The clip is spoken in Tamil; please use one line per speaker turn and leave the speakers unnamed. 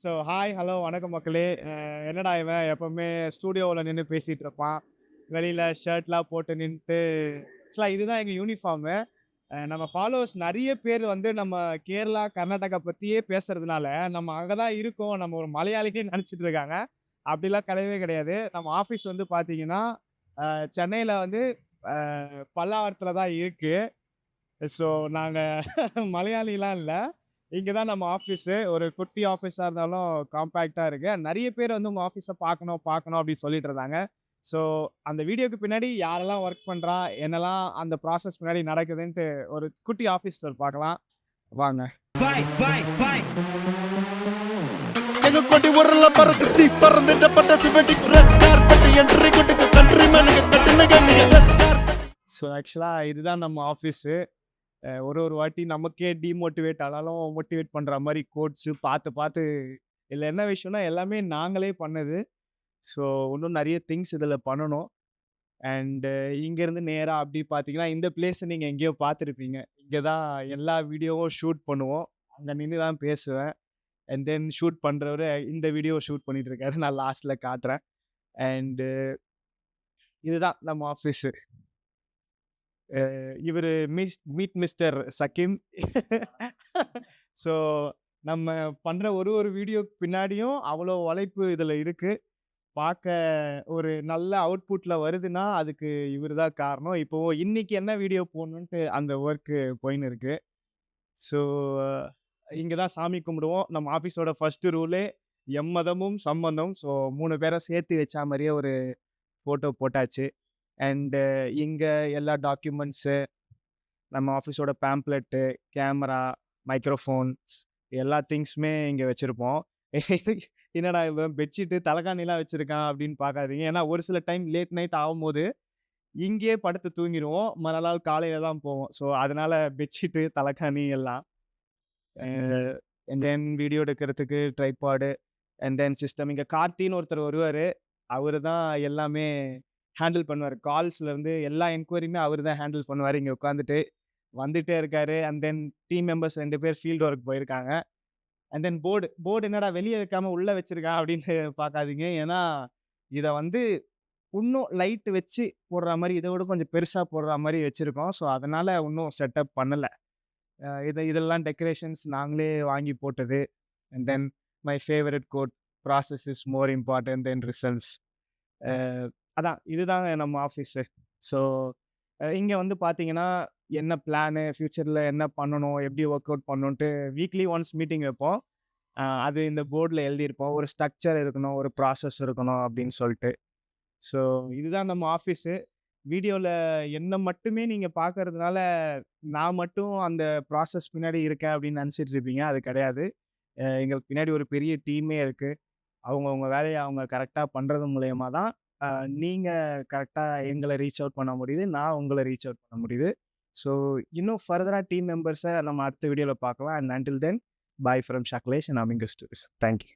ஸோ ஹாய், ஹலோ, வணக்கம் மக்களே. என்னடா இவன் எப்பவுமே ஸ்டூடியோவில் நின்று பேசிகிட்டு இருப்பான், வெளியில் ஷர்ட்லாம் போட்டு நின்றுட்டு. ஆக்சுவலாக இதுதான் எங்கள் யூனிஃபார்மு. நம்ம ஃபாலோவர்ஸ் நிறைய பேர் வந்து நம்ம கேரளா, கர்நாடகா பற்றியே பேசுறதுனால நம்ம அங்கே தான் இருக்கோம், நம்ம ஒரு மலையாளினே நினச்சிட்டு இருக்காங்க. அப்படிலாம் கிடையவே கிடையாது. நம்ம ஆஃபீஸ் வந்து பார்த்தீங்கன்னா சென்னையில் வந்து பல்லாவரத்தில் தான் இருக்குது. ஸோ நாங்கள் மலையாளிலாம் இல்லை. இங்கே தான் நம்ம ஆஃபீஸு. ஒரு குட்டி ஆஃபீஸாக இருந்தாலும் காம்பேக்டாக இருக்கு. நெறைய பேர் வந்து உங்கள் ஆஃபீஸை பார்க்கணும், பார்க்கணும் அப்படின்னு சொல்லிட்டு இருந்தாங்க. ஸோ அந்த வீடியோக்கு பின்னாடி யாரெல்லாம் ஒர்க் பண்றா, என்னலாம் அந்த ப்ராசஸ் பின்னாடி நடக்குதுன்ட்டு ஒரு குட்டி ஆஃபீஸ் டூர் பார்க்கலாம். வாங்க.
எங்க கொடி உரல பறக்குத்தி பறந்துட்ட பட்டாசு வெடிக்கு ரெட் கார்பெட் என்ட்ரி கொட்டுக்கு கண்ட்ரி மேனுக்கு கட்டுனங்க நீங்க ரெட் கார்பெட்.
ஸோ ஆக்சுவலாக இதுதான் நம்ம ஆஃபீஸு. ஒரு வாட்டி நமக்கே டீமோட்டிவேட் ஆனாலும் மோட்டிவேட் பண்ணுற மாதிரி கோட்ஸு பார்த்து பார்த்து. இதில் என்ன விஷயம்னா எல்லாமே நாங்களே பண்ணது. ஸோ இன்னும் நிறைய திங்ஸ் இதில் பண்ணணும். அண்டு இங்கேருந்து நேராக அப்படி பார்த்தீங்கன்னா இந்த பிளேஸை நீங்கள் எங்கேயோ பார்த்துருப்பீங்க. இங்கே தான் எல்லா வீடியோவும் ஷூட் பண்ணுவோம். அங்கே நின்று தான் பேசுவேன். அண்ட் தென் ஷூட் பண்ணுறவரு இந்த வீடியோ ஷூட் பண்ணிட்டு இருக்காரு. நான் லாஸ்ட்டில் காட்டுறேன். அண்டு இதுதான் நம்ம ஆஃபீஸு. இவரு மீட் மிஸ்டர் சகிம். ஸோ நம்ம பண்ற ஒரு வீடியோக்கு பின்னாடியும் அவ்வளோ உழைப்பு இதில இருக்கு. பார்க்க ஒரு நல்ல அவுட்புட்ல வருதுன்னா, அதுக்கு இவரு தான் காரணம். இப்போ இன்னைக்கு என்ன வீடியோ போடணுன்ட்டு அந்த ஒர்க்கு போயின்னு இருக்கு. ஸோ இங்க தான் சாமி கும்பிடுவோம். நம்ம ஆஃபீஸோட ஃபர்ஸ்ட் ரூலே எம்மதமும் சம்மதம். ஸோ 3 பேர சேர்த்து வச்சா மாரியே ஒரு ஃபோட்டோ போட்டாச்சு. அண்டு இங்க எல்லா டாக்குமெண்ட்ஸு, நம்ம ஆஃபீஸோட பேம்ப்ளெட்டு, கேமரா, மைக்ரோஃபோன் எல்லா திங்ஸுமே இங்க வச்சிருப்போம். என்னடா இவன் பெட்ஷீட்டு, தலகாணிலாம் வச்சிருக்கான் அப்படின்னு பார்க்காதீங்க. ஏன்னா ஒரு சில டைம் லேட் நைட் ஆகும்போது இங்கேயே படுத்து தூங்கிருவோம். மறுநாள் காலையில தான் போவோம். ஸோ அதனால பெட்ஷீட்டு, தலகாணி எல்லாம். அ அண்ட் தென் வீடியோ எடுக்கிறதுக்கு ட்ரைபாடு, அண்ட் தென் சிஸ்டம். இங்க கார்த்தின்னு ஒருத்தர் வருவாரு. அவரு தான் எல்லாமே ஹேண்டில் பண்ணுவாரு. கால்ஸ்லேருந்து எல்லா என்கொயரியுமே அவரு தான் ஹேண்டில் பண்ணுவாரு. இங்க உட்காந்துட்டு வந்துட்டே இருக்காரு. அண்ட் தென் டீம் மெம்பர்ஸ் 2 பேர் ஃபீல்ட் ஒர்க் போயிருக்காங்க. அண்ட் தென் போர்டு என்னடா வெளிய வைக்காம உள்ள வச்சிருக்கான் அப்படின்னு பார்க்காதீங்க. ஏன்னா இத வந்து இன்னும் லைட் வச்சு போடுற மாரி, இத விட கொஞ்சம் பெருசா போடுற மாரி வச்சிருக்கோம். ஸோ அதனால இன்னும் செட்டப் பண்ணல. இதெல்லாம் டெக்கரேஷன்ஸ் நாங்களே வாங்கி போட்டது. And then my favourite quote, process is more important than results. Uh அதான் இதுதாங்க நம்ம ஆஃபீஸு. ஸோ இங்க வந்து பார்த்தீங்கன்னா, என்ன பிளானு, ஃபியூச்சர்ல என்ன பண்ணணும், எப்படி ஒர்க் அவுட் பண்ணணுன்ட்டு வீக்லி ஒன்ஸ் மீட்டிங் வைப்போம். அது இந்த போர்ட்ல எழுதியிருப்போம். ஒரு ஸ்ட்ரக்சர் இருக்கணும், ஒரு ப்ராசஸ் இருக்கணும் அப்படின்னு சொல்ட்டு. ஸோ இதுதான் நம்ம ஆஃபீஸு. வீடியோல என்ன மட்டுமே நீங்க பார்க்கறதுனால, நான் மட்டும் அந்த ப்ராசஸ் பின்னாடி இருக்கேன் அப்படின்னு நெனச்சிட்டு இருப்பீங்க. அது கிடையாது. எங்களுக்கு பின்னாடி ஒரு பெரிய டீமே இருக்கு. அவங்கவங்க வேலைய அவங்க கரெக்ட்டா பண்றது மூலியமா தான், அ நீங்க கரெக்ட்டா எங்கள ரீச் அவுட் பண்ண முடியுது. நான் உங்கள ரீச் அவுட் பண்ண முடியுது. ஸோ இன்னும் ஃபர்தரா டீம் மெம்பர்ஸ நம்ம அடுத்த வீடியோல பார்க்கலாம். And until then, bye from Shaklesh and amigos tourist. Thank you.